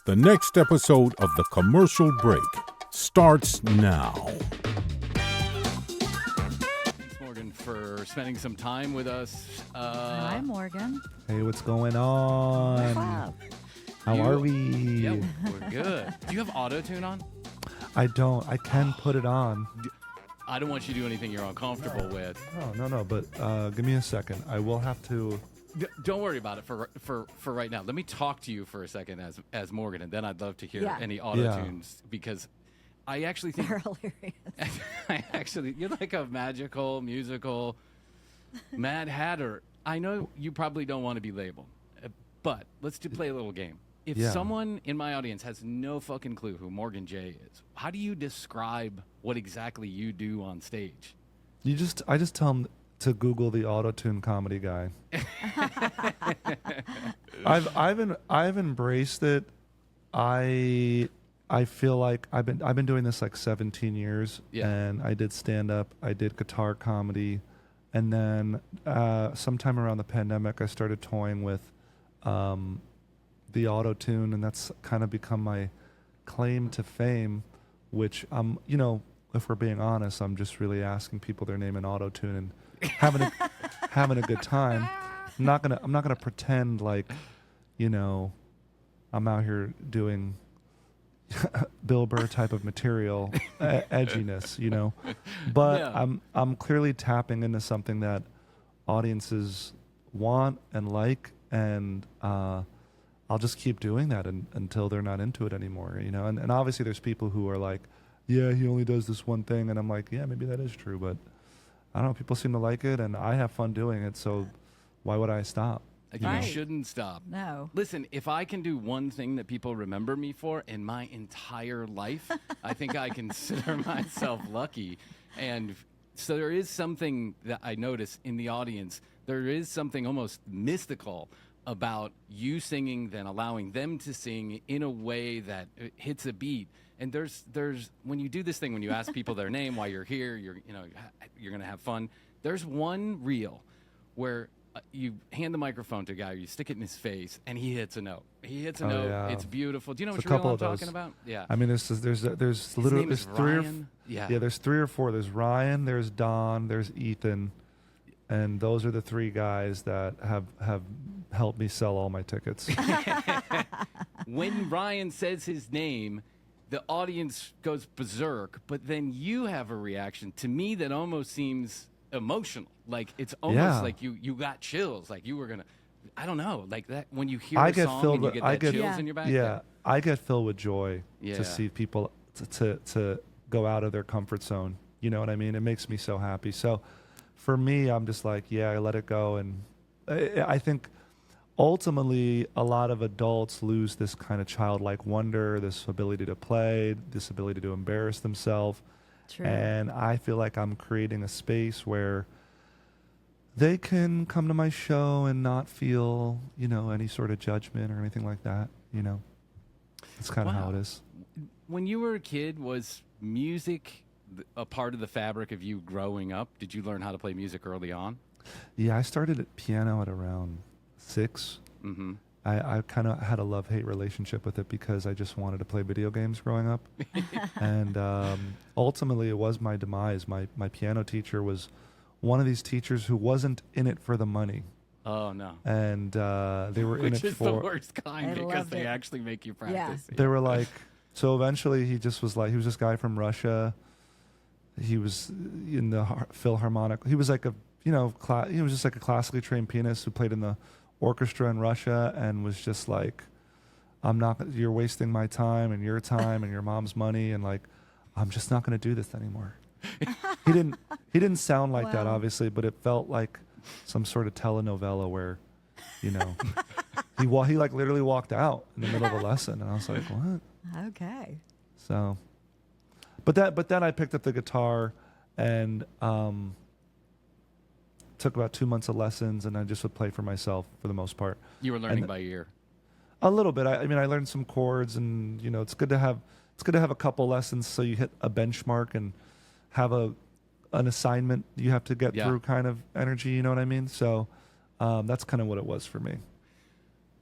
The next episode of The Commercial Break starts now. Thanks, Morgan, for spending some time with us. Hi, Morgan. Hey, what's going on? What's up? How are we? Yeah, we're good. Do you have auto-tune on? I don't. I can put it on. I don't want you to do anything you're uncomfortable with. No. But give me a second. I will have to. Don't worry about it for right now. Let me talk to you for a second as Morgan, and then I'd love to hear any auto-tunes because I actually think They're hilarious. You're like a magical, musical Mad Hatter. I know you probably don't want to be labeled, but let's play a little game. If someone in my audience has no fucking clue who Morgan J is, how do you describe what exactly you do on stage? I just tell them to Google the auto-tune comedy guy. I've embraced it. I feel like I've been doing this like 17 years, and I did stand up, I did guitar comedy, and then sometime around the pandemic, I started toying with the auto-tune, and that's kind of become my claim to fame. Which if we're being honest, I'm just really asking people their name in auto-tune and having a good time. I'm not gonna pretend like, I'm out here doing Bill Burr type of material, edginess, But I'm clearly tapping into something that audiences want and like, and I'll just keep doing that until they're not into it anymore, And obviously there's people who are like, yeah, he only does this one thing, and I'm like, yeah, maybe that is true, but I don't know. People seem to like it, and I have fun doing it, so why would I stop? You shouldn't stop. No. Listen, if I can do one thing that people remember me for in my entire life, I think I consider myself lucky. And so there is something that I notice in the audience. There is something almost mystical about you singing, then allowing them to sing in a way that hits a beat. And there's when you do this thing, when you ask people their name, why you're here, you're going to have fun. There's one reel where you hand the microphone to a guy, you stick it in his face, and he hits a note. He hits a note. Yeah. It's beautiful. Do you know which reel I'm talking about? Yeah. I mean, there's literally there's three Ryan. There's 3 or 4. There's Ryan, there's Don, there's Ethan, and those are the 3 guys that have helped me sell all my tickets. When Ryan says his name, the audience goes berserk, but then you have a reaction to me that almost seems emotional. Like it's almost like you got chills, like you were gonna, I don't know, like that when you hear a song and you get chills in your back. Yeah, I get filled with joy to see people to go out of their comfort zone. You know what I mean? It makes me so happy. So for me, I'm just like, I let it go, and I think ultimately, a lot of adults lose this kind of childlike wonder, this ability to play, this ability to embarrass themselves. True. And I feel like I'm creating a space where they can come to my show and not feel, any sort of judgment or anything like that. It's kind of how it is. When you were a kid, was music a part of the fabric of you growing up? Did you learn how to play music early on? Yeah, I started at piano at around 6. Mm-hmm. I kind of had a love-hate relationship with it because I just wanted to play video games growing up. And ultimately, it was my demise. My piano teacher was one of these teachers who wasn't in it for the money. Oh, no. And they were in it for... Which is the worst kind because they actually make you practice. Yeah. They were like... So eventually, he just was like... He was this guy from Russia. He was in the Philharmonic. He was like a... he was just like a classically trained pianist who played in the orchestra in Russia and was just like, you're wasting my time and your time and your mom's money, and like, I'm just not going to do this anymore. He didn't sound like that, obviously, but it felt like some sort of telenovela where, he like literally walked out in the middle of a lesson, and I was like, what? Okay. So, but then I picked up the guitar and took about 2 months of lessons, and I just would play for myself for the most part. You were learning by ear? A little bit. I mean, I learned some chords, and it's good to have a couple lessons so you hit a benchmark and have an assignment you have to get through kind of energy. You know what I mean? So that's kind of what it was for me.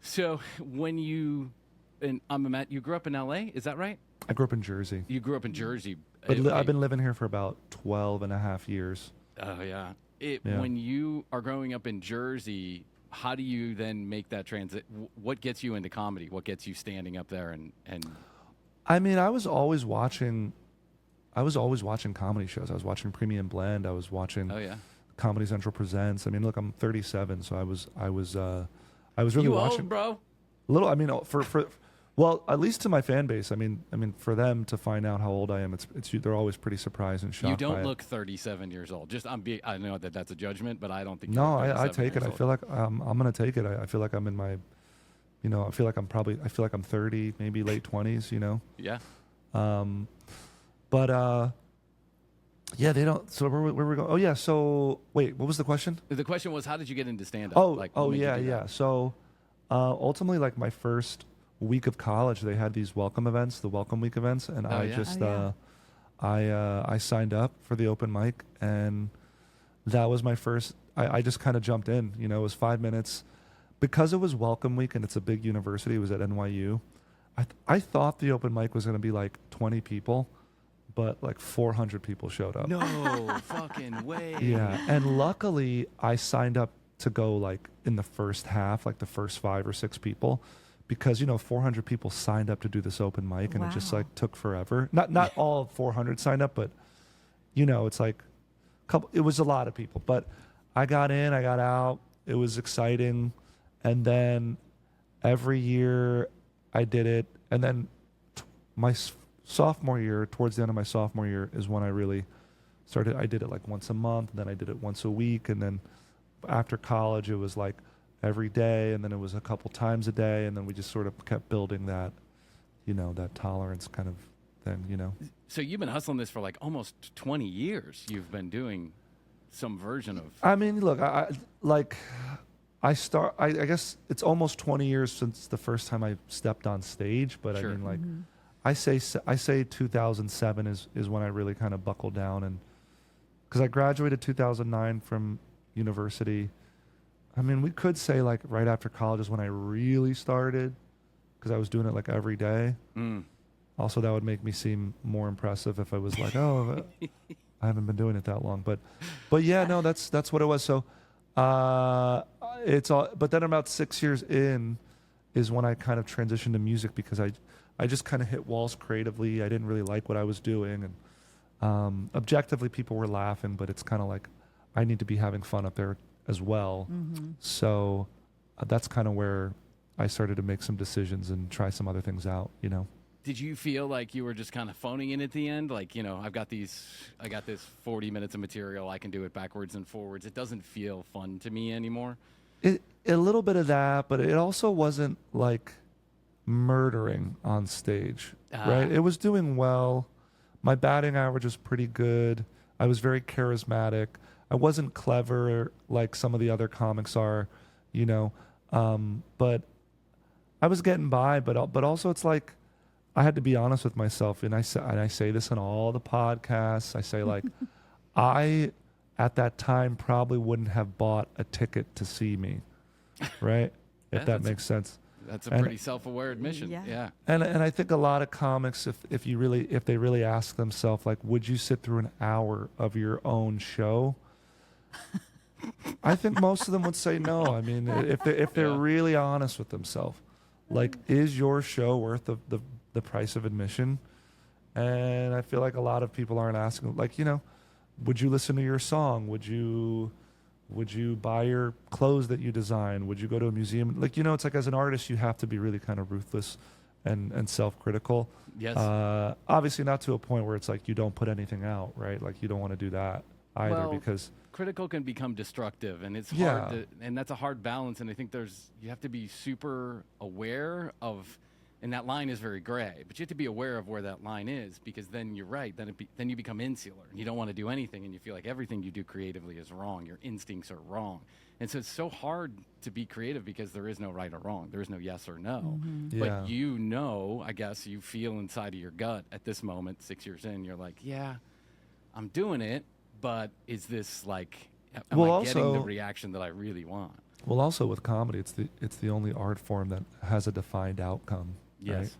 So when you and you grew up in L.A., is that right? I grew up in Jersey. You grew up in Jersey. But Okay. I've been living here for about 12 and a half years. Oh, yeah. Yeah. When you are growing up in Jersey, how do you then make that transit? What gets you into comedy? What gets you standing up there and I mean, I was always watching comedy shows. I was watching Premium Blend. I was watching oh yeah, Comedy Central Presents. I mean, look, I'm 37, so I was really you watching old, bro? a little. I mean, well, at least to my fan base. I mean, for them to find out how old I am, they're always pretty surprised and shocked. You don't by look 37 years old. I know that's a judgment, but I don't think. No, you're I 37 take it. years I old. feel like I'm gonna take it. I feel like I'm in my, I feel like I'm 30, maybe late 20s. Yeah. But yeah, they don't. So where we go? Oh yeah. So wait, what was the question? The question was, how did you get into stand-up? Oh, Like, what made you yeah, do yeah. that? So ultimately, like my first week of college, they had these welcome events, the welcome week events, and I yeah? just Oh, I signed up for the open mic, and that was my first. I just kind of jumped in. It was 5 minutes because it was welcome week and it's a big university. It was at NYU. I thought the open mic was going to be like 20 people, but like 400 people showed up. No fucking way. Yeah, and luckily I signed up to go like in the first half, like the first 5 or 6 people, because 400 people signed up to do this open mic, and it just Wow. like took forever. Not all 400 signed up, but it's like it was a lot of people. But I got in, I got out. It was exciting, and then every year I did it, and then my sophomore year, towards the end of my sophomore year, is when I really started. I did it like once a month, and then I did it once a week, and then after college it was like every day, and then it was a couple times a day, and then we just sort of kept building that, that tolerance kind of thing, So you've been hustling this for like almost 20 years. You've been doing some version of. I mean, look, I guess it's almost 20 years since the first time I stepped on stage, but Sure. I mean, like, Mm-hmm. I say 2007 is when I really kind of buckled down, and because I graduated 2009 from university. I mean, we could say like right after college is when I really started, because I was doing it like every day. Mm. Also, that would make me seem more impressive if I was like, oh, I haven't been doing it that long. But yeah, no, that's what it was. So it's all. But then about 6 years in is when I kind of transitioned to music, because I just kind of hit walls creatively. I didn't really like what I was doing, and objectively people were laughing, but it's kind of like I need to be having fun up there as well. Mm-hmm. So that's kind of where I started to make some decisions and try some other things out, Did you feel like you were just kind of phoning in at the end? Like, I got this 40 minutes of material. I can do it backwards and forwards. It doesn't feel fun to me anymore. A little bit of that, but it also wasn't like murdering on stage, right? It was doing well. My batting average was pretty good. I was very charismatic. I wasn't clever like some of the other comics are, but I was getting by. But also, it's like I had to be honest with myself, and I say this in all the podcasts. I say like, I at that time probably wouldn't have bought a ticket to see me, right? Yeah, If that makes sense. That's a And- pretty self-aware admission. Yeah. Yeah. And I think a lot of comics, if they really ask themselves, like, would you sit through an hour of your own show? I think most of them would say no. I mean, if they're Yeah. really honest with themselves, like, is your show worth the price of admission? And I feel like a lot of people aren't asking, like, would you listen to your song? Would you buy your clothes that you design? Would you go to a museum? Like, it's like as an artist, you have to be really kind of ruthless and self-critical. Yes. Obviously not to a point where it's like you don't put anything out, right? Like you don't want to do that either, Well, because critical can become destructive, and it's Yeah. hard to, and that's a hard balance. And I think you have to be super aware of, and that line is very gray, but you have to be aware of where that line is, because then you're right. Then you become insular, and you don't want to do anything, and you feel like everything you do creatively is wrong. Your instincts are wrong, and so it's so hard to be creative because there is no right or wrong. There is no yes or no. Mm-hmm. Yeah. But I guess you feel inside of your gut at this moment, 6 years in, you're like, yeah, I'm doing it, but is this like, am Well, I getting the also- reaction that I really want? well, also with comedy, it's the only art form that has a defined outcome, Yes. Right?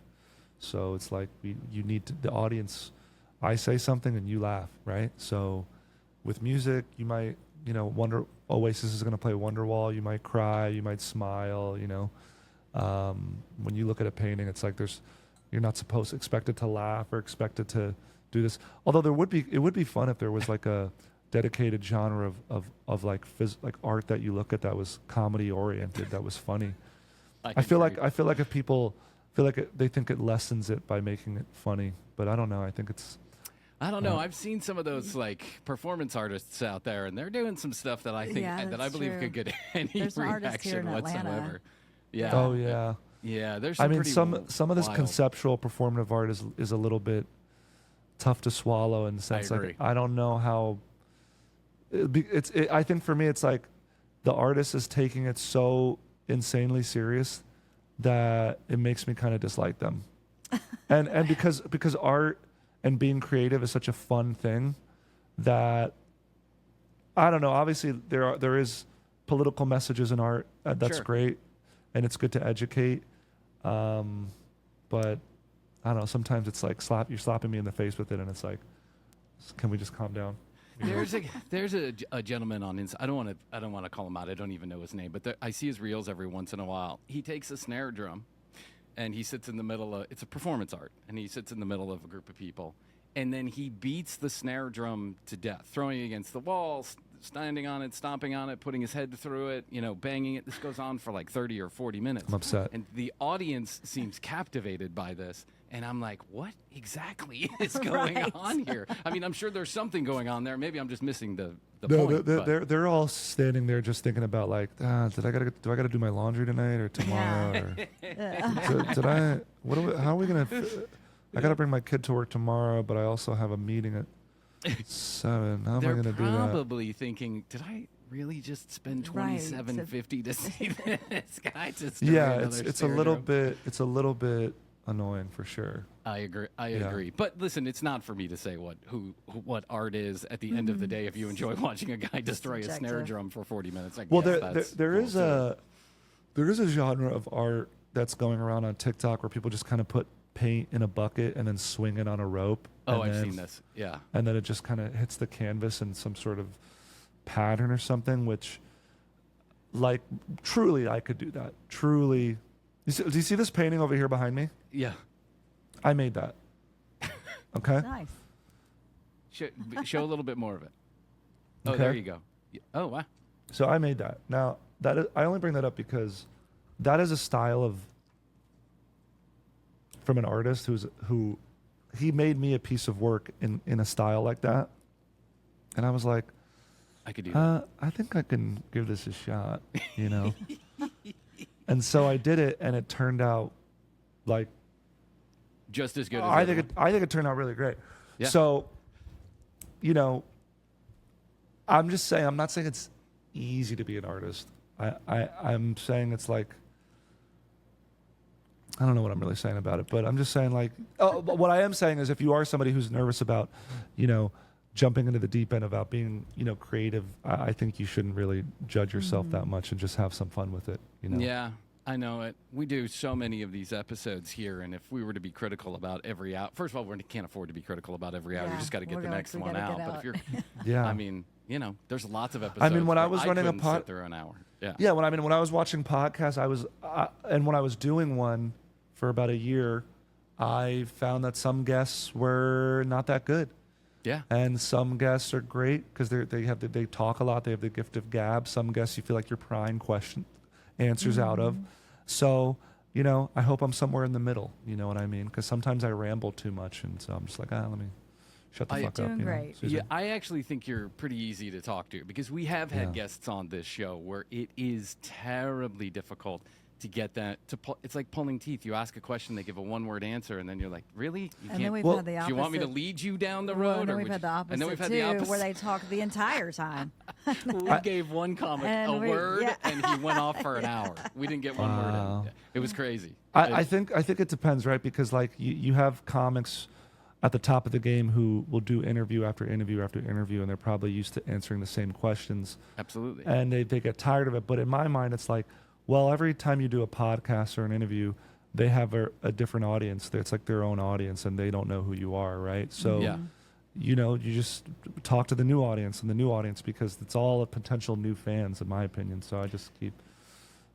So it's like you need the audience. I say something and you laugh, right? So with music, you might, Oasis is going to play Wonderwall. You might cry, you might smile. When you look at a painting, it's like you're not expected to laugh or expected to do this. Although it would be fun if there was like a dedicated genre of like art that you look at that was comedy oriented, that was funny. I feel like if people feel like they think it lessens it by making it funny, but I don't know. I don't know. I've seen some of those like performance artists out there, and they're doing some stuff that I think that I believe could get any There's an artist here reaction in whatsoever. Atlanta. Yeah. Oh yeah. Yeah. There's. Some of this wild. conceptual performative art is a little bit tough to swallow in the sense I agree. like I don't know how. I think for me it's like the artist is taking it so insanely serious that it makes me kind of dislike them, and because art and being creative is such a fun thing that I don't know. Obviously, there is political messages in art. That's Sure. great, and it's good to educate. But I don't know. Sometimes it's like you're slapping me in the face with it, and it's like, can we just calm down? There's a gentleman on Insta. I don't want to call him out. I don't even know his name, but I see his reels every once in a while. He takes a snare drum, and he sits in the middle of. It's a performance art, and he sits in the middle of a group of people, and then he beats the snare drum to death, throwing it against the wall, standing on it, stomping on it, putting his head through it, banging it. This goes on for like 30 or 40 minutes. I'm upset. And the audience seems captivated by this. And I'm like, what exactly is going Right. on here? I mean, I'm sure there's something going on there. Maybe I'm just missing the No, point. but- they're all standing there just thinking about like, do I gotta do my laundry tonight or tomorrow? Or, how are we gonna? I gotta bring my kid to work tomorrow, but I also have a meeting at 7. How am I They're gonna do that? probably thinking, did I really just spend Right. $27.50 to see this guy? Just Yeah, it's a little bit annoying for sure. I agree. I Yeah. agree. But listen, it's not for me to say what art is. At the end of the day, if you enjoy watching a guy destroy a snare subjective. drum for 40 minutes, I Well, guess there that's there cool is too. there is a genre of art that's going around on TikTok where people just kind of put paint in a bucket and then swing it on a rope. Oh, and I've then- seen this. Yeah. And then it just kind of hits the canvas in some sort of pattern or something, which, like, truly, I could do that. Truly. Do you see this painting over here behind me? Yeah. I made that. Okay? Nice. Show a little bit more of it. Oh, Okay. there you go. Oh, wow. So I made that. Now, I only bring that up because that is a style of, from an artist who he made me a piece of work in a style like that. And I was like, I could do that. I think I can give this a shot, And so I did it, and it turned out like Just as good as I the think other it turned out really great. Yeah. So, I'm just saying, I'm not saying it's easy to be an artist. I'm saying it's like, I don't know what I'm really saying about it, but I'm just saying like, but what I am saying is if you are somebody who's nervous about, jumping into the deep end about being, creative, I think you shouldn't really judge yourself that much and just have some fun with it. Yeah, I know it. We do so many of these episodes here, and if we were to be critical about every hour, first of all, we can't afford to be critical about every hour. You Yeah, just got to get the next we one gotta out. get But out. if you're, Yeah. I mean, there's lots of episodes. when I where was running a couldn't pod- sit through an hour. Yeah. Yeah, when I was watching podcasts, and when I was doing one for about a year, I found that some guests were not that good, Yeah. and some guests are great because they talk a lot. They have the gift of gab. Some guests you feel like you're prying answers out of. So I hope I'm somewhere in the middle. You know what I mean? Because sometimes I ramble too much, and so I'm just like, let me shut the fuck Doing up. great. Susan. Yeah, I actually think you're pretty easy to talk to because we have had Yeah. guests on this show where it is terribly difficult to get that it's like pulling teeth. You ask a question, they give a one-word answer, and then you're like, really? You And then we've Well, had the do opposite. you want me to lead you down the Well, road? and then or we've would had the you- opposite and then we've had too, the opposite. where they talk the entire time. We gave one comic And a we- word, yeah. and he went off for an hour. We didn't get one word Wow. in. It was crazy. I think it depends, right? Because like you have comics at the top of the game who will do interview after interview after interview, and they're probably used to answering the same questions, Absolutely. and they get tired of it. But in my mind, it's like, well, every time you do a podcast or an interview, they have a different audience. It's like their own audience, and they don't know who you are, right? So, Yeah. you know, you just talk to the new audience and the new audience, because it's all potential new fans, in my opinion. So I just keep,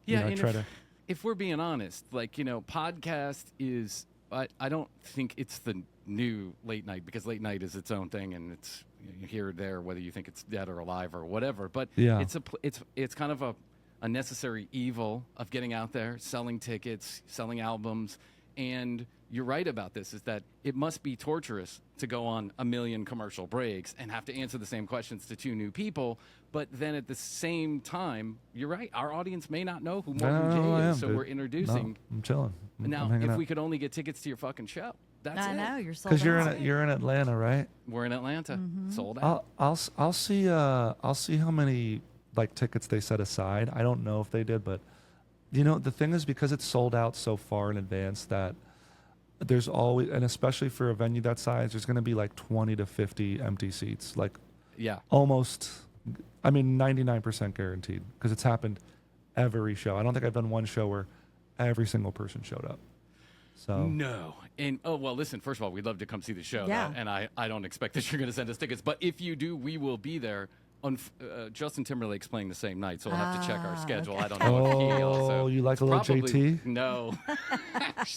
Yeah, you know, I and try to. if we're being honest, like, you know, podcast is, I don't think it's the new late night, because late night is its own thing, and it's here or there, whether you think it's dead or alive or whatever. But Yeah. it's kind of a necessary evil of getting out there, selling tickets, selling albums. And you're right about this, is that it must be torturous to go on a million commercial breaks and have to answer the same questions to two new people. But then at the same time, you're right, our audience may not know who Morgan J is, so we're introducing. No, I'm chilling. Now, I'm hanging if out. we could only get tickets to your fucking show, that's I it. know you're sold. Because out. you're in Atlanta, right? We're in Atlanta, sold out. I'll see how many like tickets they set aside. I don't know if they did, but you know, the thing is, because it's sold out so far in advance, that there's always, and especially for a venue that size, there's going to be like 20 to 50 empty seats, like Yeah. almost, I mean, 99% guaranteed, because it's happened every show. I don't think I've done one show where every single person showed up. So No. And, oh, well, listen, first of all, we'd love to come see the show. Yeah. And I don't expect that you're going to send us tickets. But if you do, we will be there. Justin Timberlake's playing the same night, so we'll have to check our schedule. I don't know if he also. you like a little Probably- JT? No.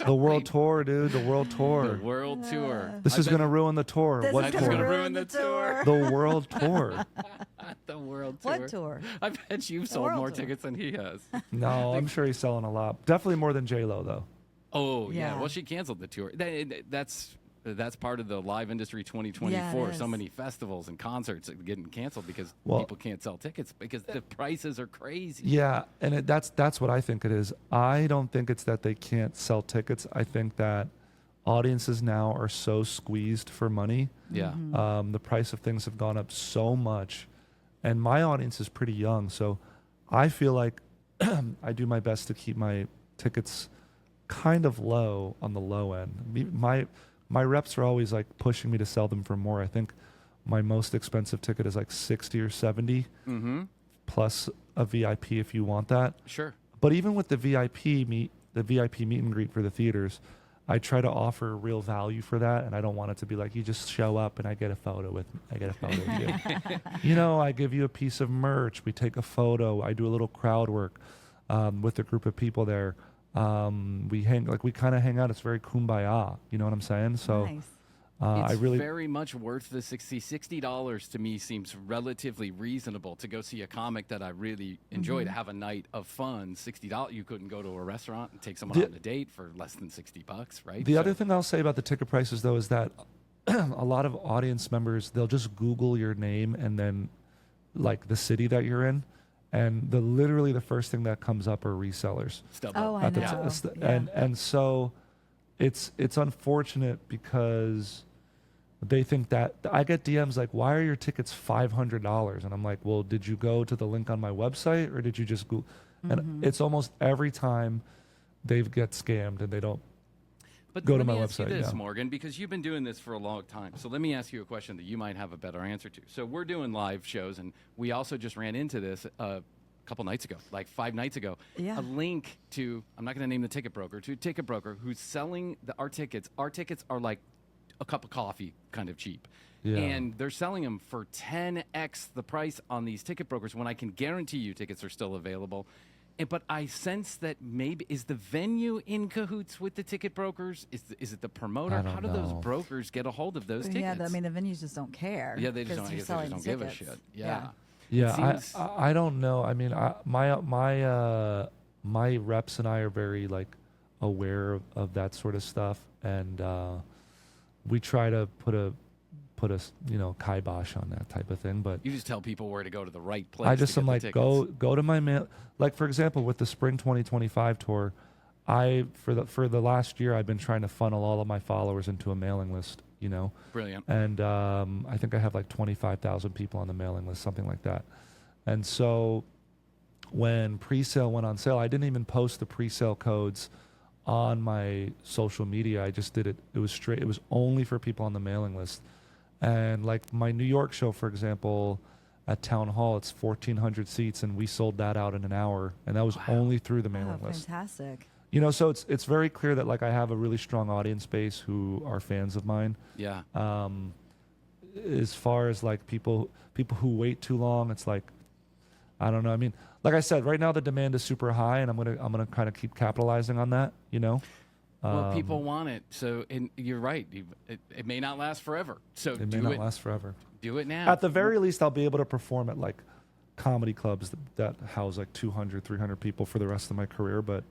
The world tour, dude. The world tour. The world tour. This is going to ruin the tour. This What is That's gonna gonna tour? ruin the tour. The world tour. The world tour. What tour? I bet you've sold world more tour. tickets than he has. No, I'm sure he's selling a lot. Definitely more than J-Lo, though. Oh, yeah. Yeah. Well, she canceled the tour. That's part of the live industry 2024. Yeah, it So is. many festivals and concerts are getting canceled because Well- people can't sell tickets because the prices are crazy. Yeah, and that's what I think it is. I don't think it's that they can't sell tickets. I think that audiences now are so squeezed for money. Yeah. The price of things have gone up so much, and my audience is pretty young, so I feel like I do my best to keep my tickets kind of low on the low end. My reps are always like pushing me to sell them for more. I think my most expensive ticket is like 60 or 70 plus a VIP if you want that. Sure. But even with the VIP meet and greet for the theaters, I try to offer real value for that, and I don't want it to be like you just show up and I get a photo with you. You know, I give you a piece of merch, we take a photo, I do a little crowd work with a group of people there. We kind of hang out. It's very kumbaya. You know what I'm saying? So Nice. It's I really very much worth the $60 to me seems relatively reasonable to go see a comic that I really enjoy, to have a night of fun. $60, you couldn't go to a restaurant and take someone out on a date for less than $60, right? The other thing I'll say about the ticket prices, though, is that a lot of audience members, they'll just Google your name and then like the city that you're in, and literally the first thing that comes up are resellers. Oh, I At the know. t- and so it's unfortunate because they think that I get DMs like, why are your tickets $500? And I'm like, well, did you go to the link on my website or did you just go? And it's almost every time they get scammed and they don't. But Go to let my me ask you website, this, yeah. Morgan, because you've been doing this for a long time. So let me ask you a question that you might have a better answer to. So we're doing live shows, and we also just ran into this a couple nights ago, like 5 nights ago. Yeah. A link to, I'm not going to name the ticket broker, to a ticket broker who's selling our tickets. Our tickets are like a cup of coffee kind of cheap. Yeah. And they're selling them for 10x the price on these ticket brokers when I can guarantee you tickets are still available. But I sense that maybe, is the venue in cahoots with the ticket brokers? Is it the promoter? I don't How do those know. brokers get a hold of those tickets? Yeah, I mean, the venues just don't care. Yeah, they just 'cause don't, I you're guess they just selling don't give a tickets. shit. Yeah. Yeah, seems- I don't know. I mean, my reps and I are very like aware of that sort of stuff, and we try to put a kibosh on that type of thing. But You just tell people where to go to the right place. I just to am get like, the tickets. go to my mail. Like for example, with the spring 2025 tour, for the last year I've been trying to funnel all of my followers into a mailing list. You know. Brilliant. And I think I have like 25,000 people on the mailing list, something like that. And so when pre-sale went on sale, I didn't even post the pre-sale codes on my social media. I just did it. It was straight. It was only for people on the mailing list. And like my New York show, for example, at Town Hall, it's 1,400 seats, and we sold that out in an hour. And that was only through the mailing Oh, list. fantastic. You know, so it's very clear that like I have a really strong audience base who are fans of mine. Yeah. As far as like people who wait too long, it's like, I don't know. I mean, like I said, right now the demand is super high, and I'm gonna kind of keep capitalizing on that. You know. Well, people want it, so and you're right. It may not last forever, so It may not last forever. Do it now. At the very least, I'll be able to perform at like comedy clubs that house like 200, 300 people for the rest of my career. But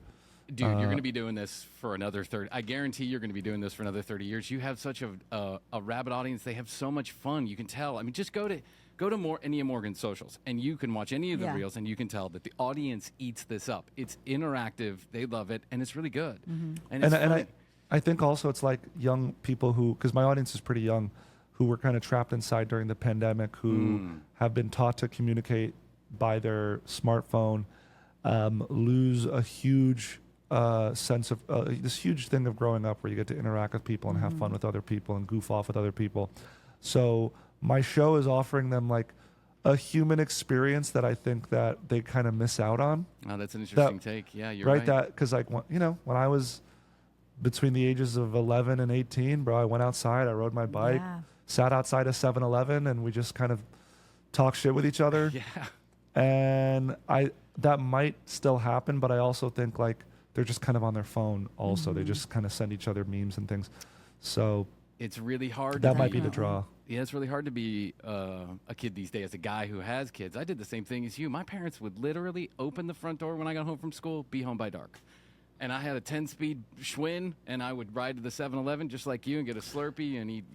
dude, you're going to be doing this for another 30. I guarantee you're going to be doing this for another 30 years. You have such a rabid audience. They have so much fun. You can tell. I mean, just go to Nia Morgan's socials, and you can watch any of the reels, and you can tell that the audience eats this up. It's interactive. They love it, and it's really good. And it's funny. I think also it's like young people who, because my audience is pretty young, who were kind of trapped inside during the pandemic, who have been taught to communicate by their smartphone, lose a huge sense of this huge thing of growing up where you get to interact with people and have fun with other people and goof off with other people. So my show is offering them like a human experience that I think that they kind of miss out on. Oh, that's an interesting take. Yeah, you're right. That because like when I was between the ages of 11 and 18, bro, I went outside, I rode my bike, sat outside a 7-Eleven, and we just kind of talked shit with each other. Yeah. And that might still happen, but I also think like they're just kind of on their phone also. They just kind of send each other memes and things. So it's really hard. That might be the draw. Yeah, it's really hard to be a kid these days, a guy who has kids. I did the same thing as you. My parents would literally open the front door when I got home from school, be home by dark. And I had a 10-speed Schwinn, and I would ride to the 7-Eleven just like you and get a Slurpee and eat,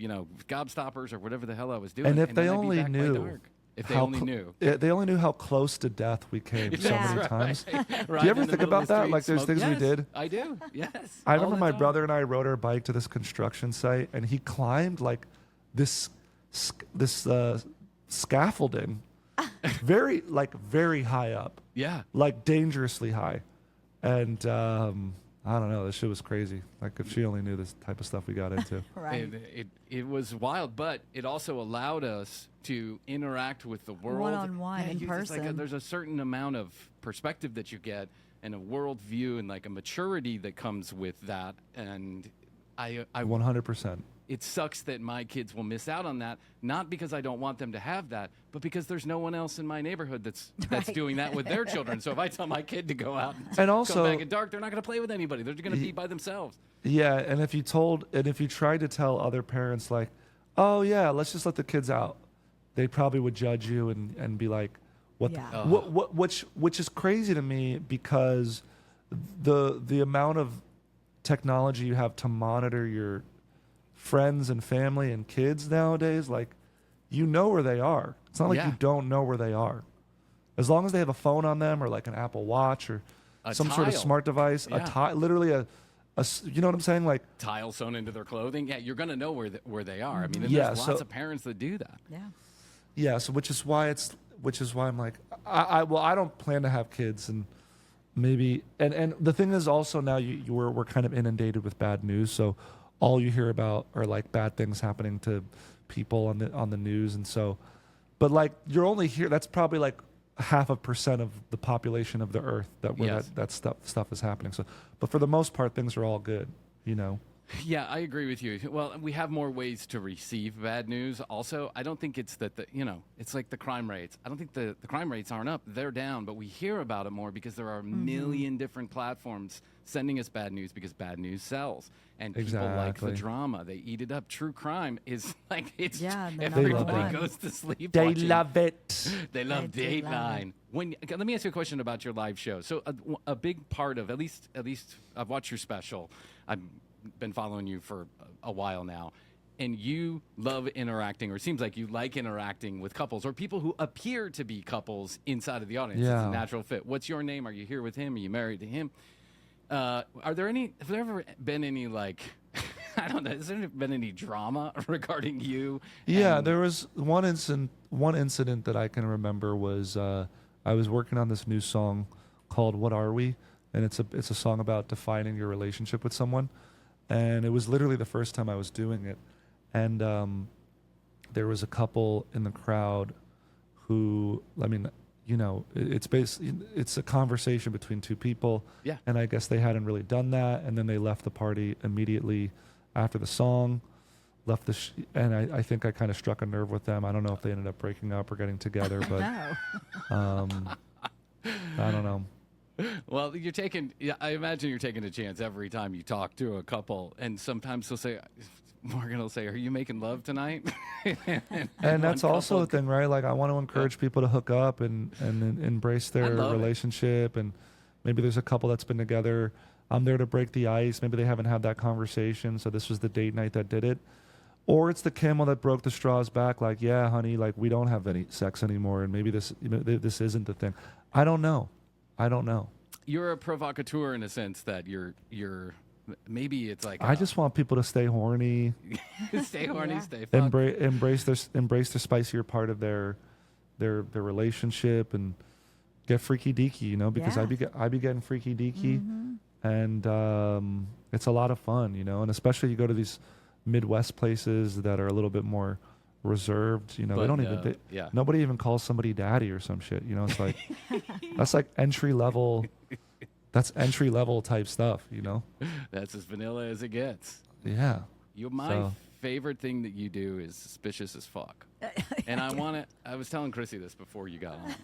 Gobstoppers or whatever the hell I was doing. And if then they I'd be only back by knew. dark. If they only knew. They only knew how close to death we came so many times. Right. Do you ever think about that? Like there's things we did? I do, yes. I remember my brother and I rode our bike to this construction site, and he climbed like this scaffolding very high up. Yeah. Like dangerously high. And I don't know, this shit was crazy. Like if she only knew this type of stuff we got into. Right. It was wild, but it also allowed us to interact with the world. One-on-one, in person. There's a certain amount of perspective that you get and a worldview and like a maturity that comes with that. And I 100%. It sucks that my kids will miss out on that, not because I don't want them to have that, but because there's no one else in my neighborhood that's doing that with their children. So if I tell my kid to go out and also, come back in dark, they're not going to play with anybody. They're going to be by themselves. Yeah, and if you tried to tell other parents like, oh yeah, let's just let the kids out, they probably would judge you and be like, which is crazy to me because the amount of technology you have to monitor your friends and family and kids nowadays, like you know where they are. It's not like you don't know where they are. As long as they have a phone on them or like an Apple Watch or some sort of smart device, literally a you know what I'm saying? Like tile sewn into their clothing. Yeah, you're gonna know where they are. I mean, there's lots of parents that do that. Yeah. Yeah. So which is why I'm like, I don't plan to have kids, and maybe and the thing is also now we're kind of inundated with bad news. So all you hear about are like bad things happening to people on the news, and so, but like you're only here. That's probably like 0.5% of the population of the earth that stuff is happening. So, but for the most part, things are all good. Yeah, I agree with you. Well, we have more ways to receive bad news. Also, I don't think it's that it's like the crime rates. I don't think the crime rates aren't up; they're down. But we hear about it more because there are a million different platforms sending us bad news because bad news sells, and people like the drama. They eat it up. True crime is like everybody goes to sleep. They love it. They love Dateline. Let me ask you a question about your live show. So a big part of at least I've watched your special. I've been following you for a while now, and you love interacting, or it seems like you like interacting with couples or people who appear to be couples inside of the audience. Yeah. It's a natural fit. What's your name? Are you here with him? Are you married to him? Have there ever been any like I don't know, has there been any drama regarding you? Yeah, there was one incident that I can remember was I was working on this new song called What Are We? And it's a song about defining your relationship with someone. And it was literally the first time I was doing it. And there was a couple in the crowd who, I mean, it's a conversation between two people. Yeah. And I guess they hadn't really done that. And then they left the party immediately after the song, and I think I kind of struck a nerve with them. I don't know if they ended up breaking up or getting together, but No. I don't know. Well, I imagine you're taking a chance every time you talk to a couple, and sometimes Morgan will say, "Are you making love tonight?" And that's also a thing, right? Like, I want to encourage people to hook up and embrace their relationship. And maybe there's a couple that's been together. I'm there to break the ice. Maybe they haven't had that conversation, so this was the date night that did it. Or it's the camel that broke the straw's back. Like, yeah, honey, like, we don't have any sex anymore, and maybe this isn't the thing. I don't know. You're a provocateur in a sense that you're maybe it's like I just want people to stay horny, stay horny, Yeah. stay fun. embrace the spicier part of their relationship, and get freaky deaky, because Yeah. I be getting freaky deaky, Mhm. and it's a lot of fun, and especially you go to these Midwest places that are a little bit more reserved, they But, don't even yeah. nobody even calls somebody daddy or some shit, it's like that's like entry level type stuff, That's as vanilla as it gets. yeah. My So- favorite thing that you do is suspicious as fuck. And I was telling Krissy this before you got on.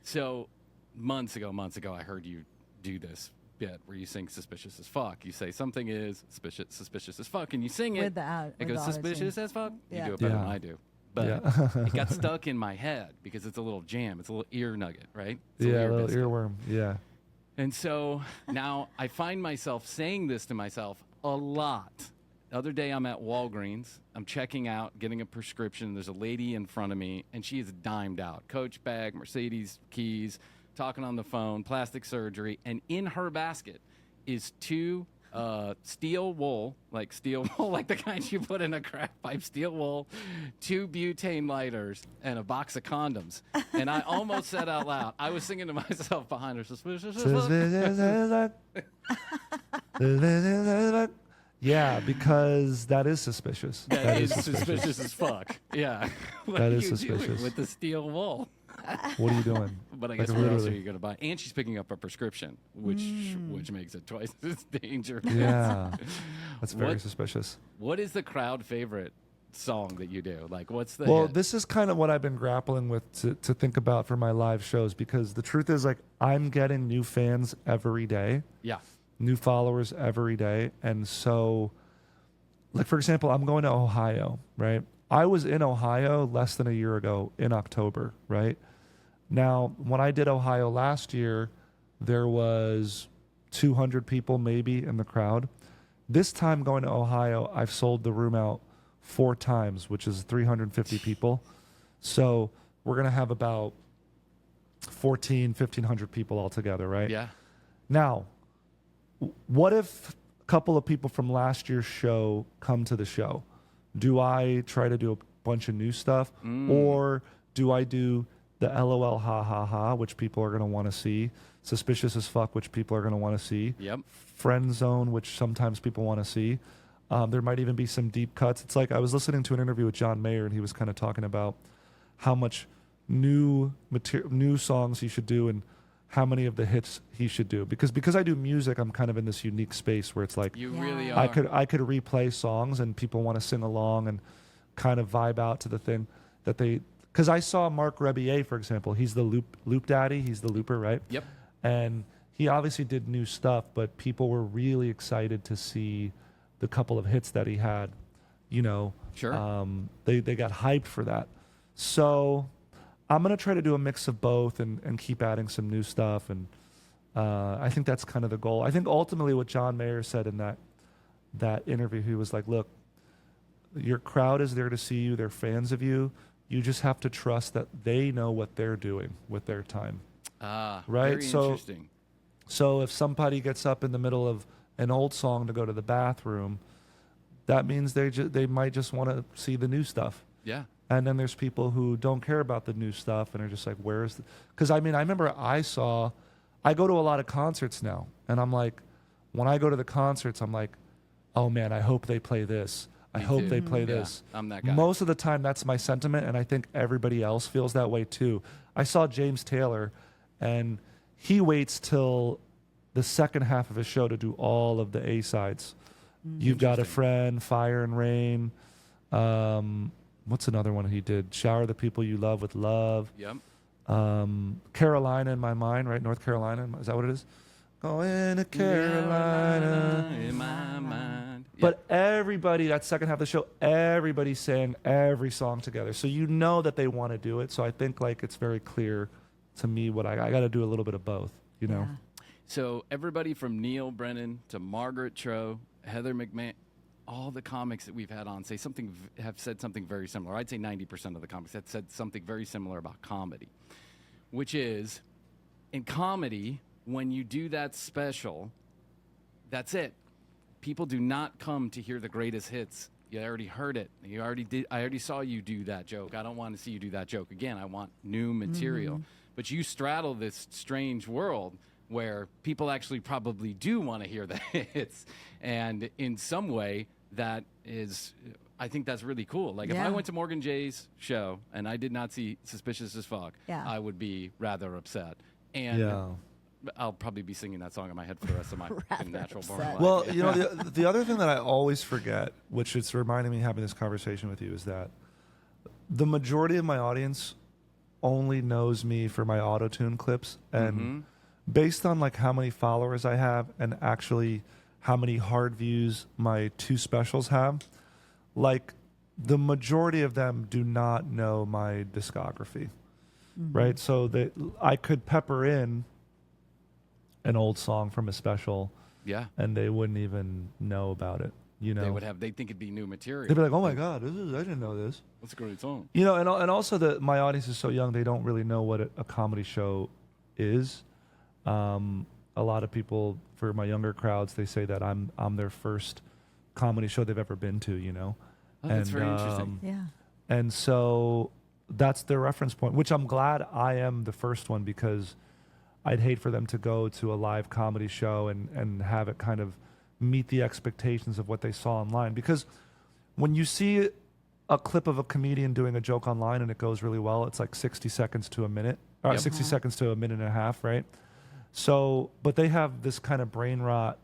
So months ago, I heard you do this bit where you sing suspicious as fuck. You say something is suspicious as fuck, and you sing it. With the It goes suspicious as fuck. You Yeah. do it better than Yeah. I do. But Yeah. it got stuck in my head because it's a little jam. It's a little ear nugget, right? It's Yeah, a ear little biscuit. earworm. Yeah. And so now I find myself saying this to myself a lot. The other day I'm at Walgreens. I'm checking out, getting a prescription. There's a lady in front of me, and she is dimed out. Coach bag, Mercedes keys, talking on the phone, plastic surgery. And in her basket is two steel wool, like the kind you put in a crack pipe, steel wool, 2 butane lighters, and a box of condoms. And I almost said out loud, I was singing to myself behind her, suspicious as fuck. Yeah, because that is suspicious. That is suspicious as fuck. Yeah. What That are is you doing suspicious. with the steel wool? What are you doing? But I Like, guess what else are literally. you going to buy? And she's picking up a prescription, which makes it twice as dangerous. Yeah, that's very What- suspicious. What is the crowd favorite song that you do? Like, what's the Well, hit? this is kind of what I've been grappling with to think about for my live shows, because the truth is, like, I'm getting new fans every day, Yeah. new followers every day. And so, like, for example, I'm going to Ohio, right? I was in Ohio less than a year ago in October, right? Now, when I did Ohio last year, there was 200 people maybe in the crowd. This time going to Ohio, I've sold the room out 4 times, which is 350 people. So we're going to have about 1,500 people altogether, right? Yeah. Now, what if a couple of people from last year's show come to the show? Do I try to do a bunch of new stuff? Or do I do the LOL ha ha ha, which people are going to want to see, suspicious as fuck, which people are going to want to see, Yep. friend zone, which sometimes people want to see. There might even be some deep cuts. It's like I was listening to an interview with John Mayer, and he was kind of talking about how much new songs he should do and how many of the hits he should do. Because I do music, I'm kind of in this unique space where it's like You Yeah. really are. I could replay songs and people want to sing along and kind of vibe out to the thing that they. Because I saw Mark Rebier, for example. He's the loop daddy. He's the looper, right? Yep. And he obviously did new stuff, but people were really excited to see the couple of hits that he had. Sure. They got hyped for that. So I'm gonna try to do a mix of both and keep adding some new stuff. And I think that's kind of the goal. I think ultimately what John Mayer said in that interview, he was like, "Look, your crowd is there to see you. They're fans of you. You just have to trust that they know what they're doing with their time." Right. Right, Very so- interesting. So if somebody gets up in the middle of an old song to go to the bathroom, that means they might just want to see the new stuff. Yeah. And then there's people who don't care about the new stuff and are just like, where's the... Because, I remember I go to a lot of concerts now, and I'm like, when I go to the concerts, I'm like, oh man, I hope they play this. I Me hope too. they play Yeah, this. I'm that guy. Most of the time, that's my sentiment, and I think everybody else feels that way too. I saw James Taylor, and he waits till the second half of his show to do all of the A-sides. You've Got a Friend, Fire and Rain. What's another one he did? Shower the People You Love with Love. Yep. Carolina in My Mind, right? North Carolina, is that what it is? Going to Carolina in my mind. But everybody, that second half of the show, everybody sang every song together. So you know that they want to do it. So I think like it's very clear to me what I got to do a little bit of both, you know? So everybody from Neil Brennan to Margaret Cho, Heather McMahon, all the comics that we've had on have said something very similar. I'd say 90% of the comics have said something very similar about comedy, which is in comedy, when you do that special, that's it. People do not come to hear the greatest hits. You already heard it. I already saw you do that joke. I don't want to see you do that joke again. I want new material. But you straddle this strange world where people actually probably do want to hear the hits. And in some way, that is, I think that's really cool. Like if I went to Morgan Jay's show and I did not see Suspicious as Fuck, I would be rather upset. And I'll probably be singing that song in my head for the rest of my natural born life. Well, you know, the other thing that I always forget, which is reminding me having this conversation with you, is that the majority of my audience only knows me for my auto-tune clips. And based on like how many followers I have and actually how many hard views my 2 specials have, like the majority of them do not know my discography, right? So that I could pepper in an old song from a special, and they wouldn't even know about it. You know, they'd think it'd be new material. They'd be like, "Oh my God, I didn't know this." That's a great song. You know, and also my audience is so young; they don't really know what a comedy show is. A lot of people, for my younger crowds, they say that I'm their first comedy show they've ever been to. You know, that's very interesting. And so that's their reference point, which I'm glad I am the first one, because I'd hate for them to go to a live comedy show and have it kind of meet the expectations of what they saw online. Because when you see a clip of a comedian doing a joke online and it goes really well, it's like 60 seconds to a minute, or 60 seconds to a minute and a half, right? So, but they have this kind of brain rot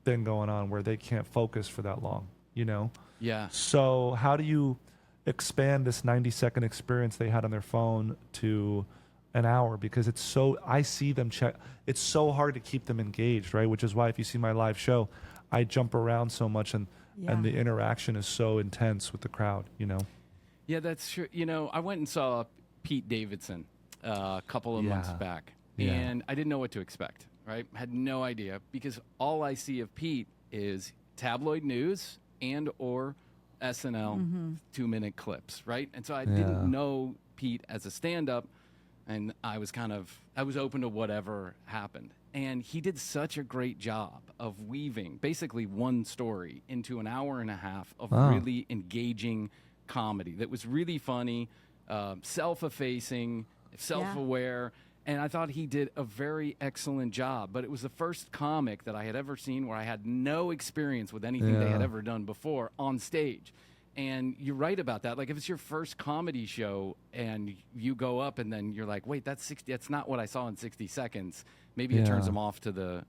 thing going on where they can't focus for that long, you know? Yeah. So how do you expand this 90-second experience they had on their phone to an hour? Because it's so, I see them check, it's so hard to keep them engaged, right? Which is why if you see my live show, I jump around so much and the interaction is so intense with the crowd, you know? Yeah, that's true. You know, I went and saw Pete Davidson a couple of months back, and I didn't know what to expect, right? Had no idea, because all I see of Pete is tabloid news and or SNL 2-minute clips, right? And so I didn't know Pete as a stand-up, and I was open to whatever happened. And he did such a great job of weaving basically one story into an hour and a half of really engaging comedy that was really funny, self-effacing, self-aware. And I thought he did a very excellent job. But it was the first comic that I had ever seen where I had no experience with anything they had ever done before on stage. And you're right about that. Like if it's your first comedy show and you go up and then you're like, wait, that's not what I saw in 60 seconds. Maybe it turns them off to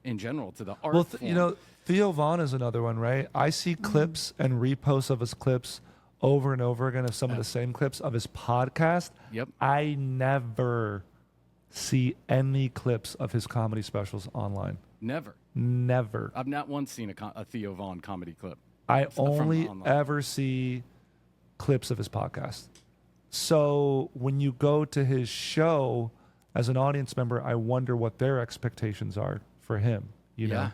in general, to the art form. You know, Theo Vaughn is another one, right? I see clips and reposts of his clips over and over again of some of the same clips of his podcast. Yep. I never see any clips of his comedy specials online. Never. I've not once seen a Theo Vaughn comedy clip. I only ever see clips of his podcast. So when you go to his show as an audience member, I wonder what their expectations are for him, you know?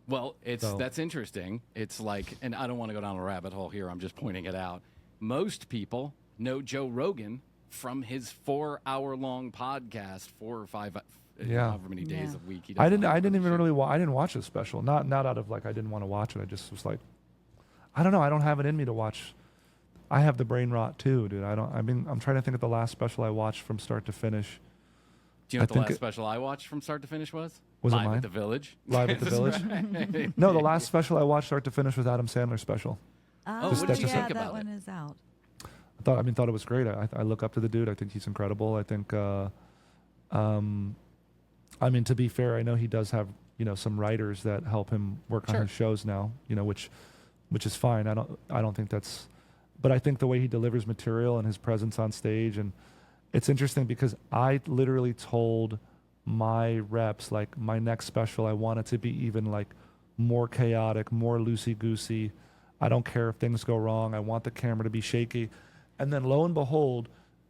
Well, that's interesting. It's like, and I don't want to go down a rabbit hole here, I'm just pointing it out. Most people know Joe Rogan from his 4-hour-long podcast, 4 or 5, however many days a week he does. I didn't watch his special. Not out of like I didn't want to watch it. I just was like, I don't know. I don't have it in me to watch. I have the brain rot too, dude. I'm trying to think of the last special I watched from start to finish. Do you know what the last special I watched from start to finish was? Was Live it mine? at the Village. Live at the Village? Right. No, the last special I watched start to finish was Adam Sandler's special. Oh, what did you think that about one it? is out. thought it was great. I look up to the dude. I think he's incredible. I think, to be fair, I know he does have, some writers that help him work on his shows now, which is fine. I don't think that's, but I think the way he delivers material and his presence on stage, and it's interesting because I literally told my reps, like, my next special, I want it to be even like more chaotic, more loosey-goosey. I don't care if things go wrong. I want the camera to be shaky. And then lo and behold,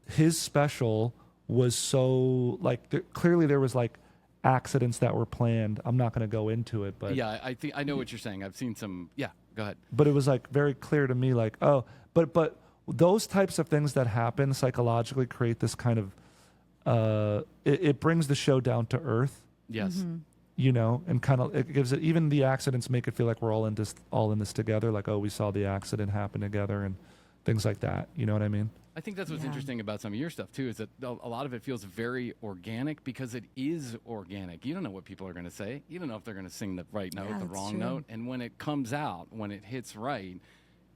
his special was so like, clearly there was like accidents that were planned. I'm not going to go into it, but yeah, I think I know what you're saying. I've seen some. Yeah, go ahead. But it was like very clear to me, like, oh, but those types of things that happen psychologically create this kind of, it brings the show down to earth. Yes. And kind of, it gives it, even the accidents make it feel like we're all in this together. Like, oh, we saw the accident happen together and things like that. You know what I mean? I think that's what's interesting about some of your stuff too, is that a lot of it feels very organic because it is organic. You don't know what people are going to say. You don't know if they're going to sing the right note, the wrong note. And when it comes out, when it hits right,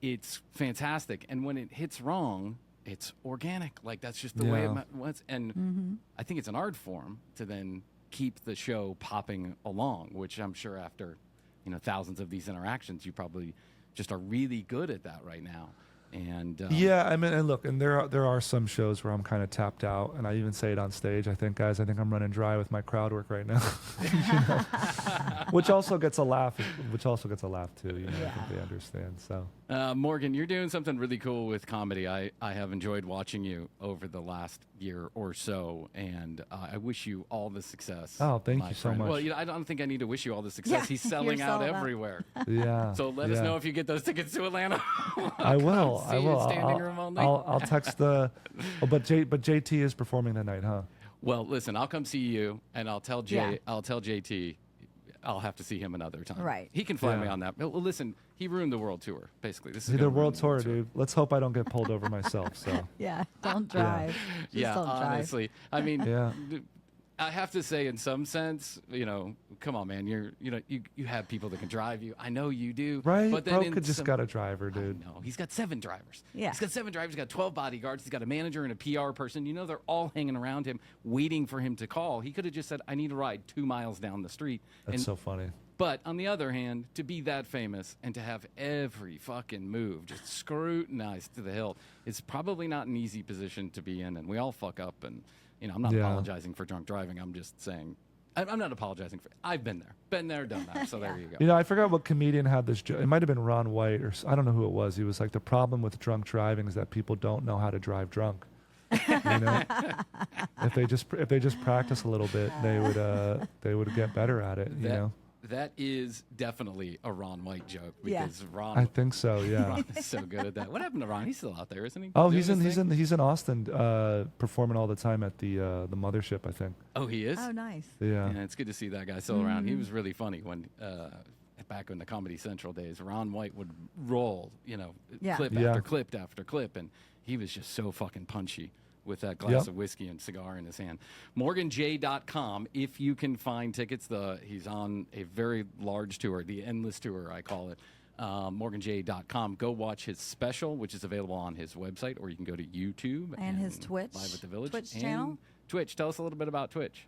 it's fantastic. And when it hits wrong, it's organic. Like, that's just the way it was. And I think it's an art form to then keep the show popping along, which I'm sure after, thousands of these interactions, you probably just are really good at that right now. And and look, and there are some shows where I'm kind of tapped out, and I even say it on stage. I think I'm running dry with my crowd work right now, which also gets a laugh. too. I think they understand. So, Morgan, you're doing something really cool with comedy. I have enjoyed watching you over the last year or so, and I wish you all the success. Oh, thank you so much. Well, I don't think I need to wish you all the success. Yeah, He's selling out everywhere. Yeah. So let us know if you get those tickets to Atlanta. I will. Standing room only. I'll text the. But JT is performing that night, huh? Well, listen, I'll come see you, and I'll tell JT. I'll have to see him another time. Right. He can fly me on that. Well, listen, he ruined the world tour. Basically, this is the world tour, dude. Let's hope I don't get pulled over myself. So. Yeah. Don't drive. Yeah. Don't honestly, I mean. Yeah. I have to say, in some sense, come on, man. You have people that can drive you. I know you do. Right. But then just got a driver, dude. No, he's got 7 drivers. Yeah. He's got 7 drivers. He's got 12 bodyguards. He's got a manager and a PR person. They're all hanging around him, waiting for him to call. He could have just said, "I need a ride 2 miles down the street." That's so funny. But on the other hand, to be that famous and to have every fucking move just scrutinized to the hilt, it's probably not an easy position to be in. And we all fuck up. And I'm not apologizing for drunk driving. I'm just saying, I'm not apologizing for. I've been there, done that. So there you go. I forgot what comedian had this joke. It might have been Ron White, or I don't know who it was. He was like, the problem with drunk driving is that people don't know how to drive drunk. If they just practice a little bit, they would get better at it. That is definitely a Ron White joke because Ron. I think so. Yeah. Ron is so good at that. What happened to Ron? He's still out there, isn't he? Oh, he's in Austin, performing all the time at the Mothership, I think. Oh, he is. Oh, nice. Yeah. It's good to see that guy still around. He was really funny when back in the Comedy Central days. Ron White would roll, clip after clip after clip, and he was just so fucking punchy with that glass of whiskey and cigar in his hand. MorganJ.com, if you can find tickets. He's on a very large tour, the Endless Tour, I call it. MorganJ.com. Go watch his special, which is available on his website, or you can go to YouTube. And his Twitch. Live at the Village. Twitch channel. Twitch. Tell us a little bit about Twitch.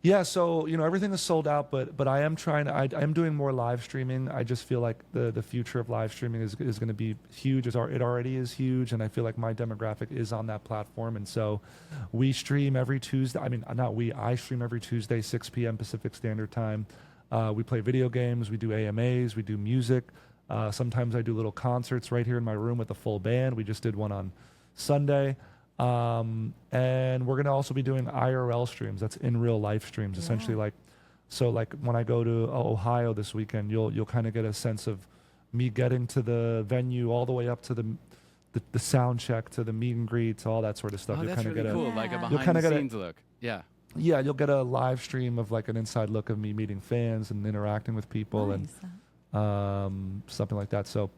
Yeah, so everything is sold out, but I am trying. I am doing more live streaming. I just feel like the future of live streaming is going to be huge. It already is huge, and I feel like my demographic is on that platform. And so, we stream every Tuesday. I mean, not we. I stream every Tuesday, 6 p.m. Pacific Standard Time. We play video games. We do AMAs. We do music. Sometimes I do little concerts right here in my room with a full band. We just did one on Sunday. And we're going to also be doing IRL streams. That's in real life streams, essentially. Like when I go to Ohio this weekend, you'll kind of get a sense of me getting to the venue all the way up to the sound check, to the meet and greet, to all that sort of stuff. Oh, you'll that's really cool. Like a behind the scenes look. Yeah. Yeah, you'll get a live stream of like an inside look of me meeting fans and interacting with people and something like that. So,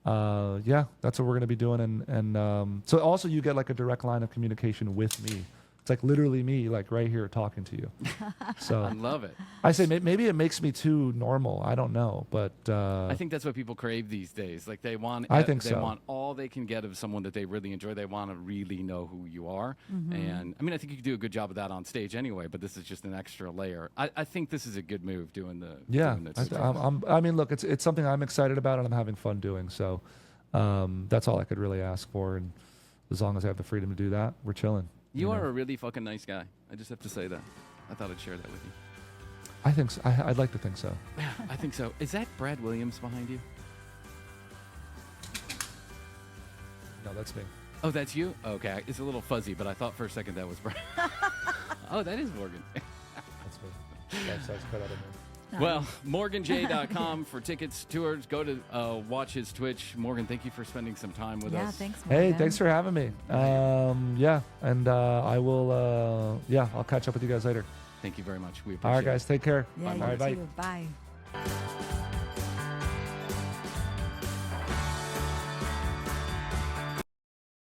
that's what we're going to be doing. And so also you get like a direct line of communication with me It's like literally me, like right here talking to you. So I love it. I say maybe it makes me too normal. I don't know, but I think that's what people crave these days. Like they want, I think they so. want all they can get of someone that they really enjoy. They want to really know who you are. And I mean, I think you could do a good job of that on stage anyway. But this is just an extra layer. I think this is a good move doing the yeah. Doing the I mean, look, it's something I'm excited about and I'm having fun doing. So that's all I could really ask for. And as long as I have the freedom to do that, we're chilling. You are know? a really fucking nice guy. I just have to say that. I thought I'd share that with you. I think so. I'd like to think so. Yeah, I think so. Is that Brad Williams behind you? No, that's me. Oh, that's you? Okay. It's a little fuzzy, but I thought for a second that was Brad. Oh, that is Morgan. That's me. That size cut out of me. Well, morganj.com for tickets, tours. Go to watch his Twitch. Morgan, thank you for spending some time with Yeah, us. thanks, Morgan. Hey, thanks for having me. Yeah, and I will. I'll catch up with you guys later. Thank you very much. We appreciate All right, it. guys, take care. Yeah, Bye, you Morgan. Bye. too. Bye.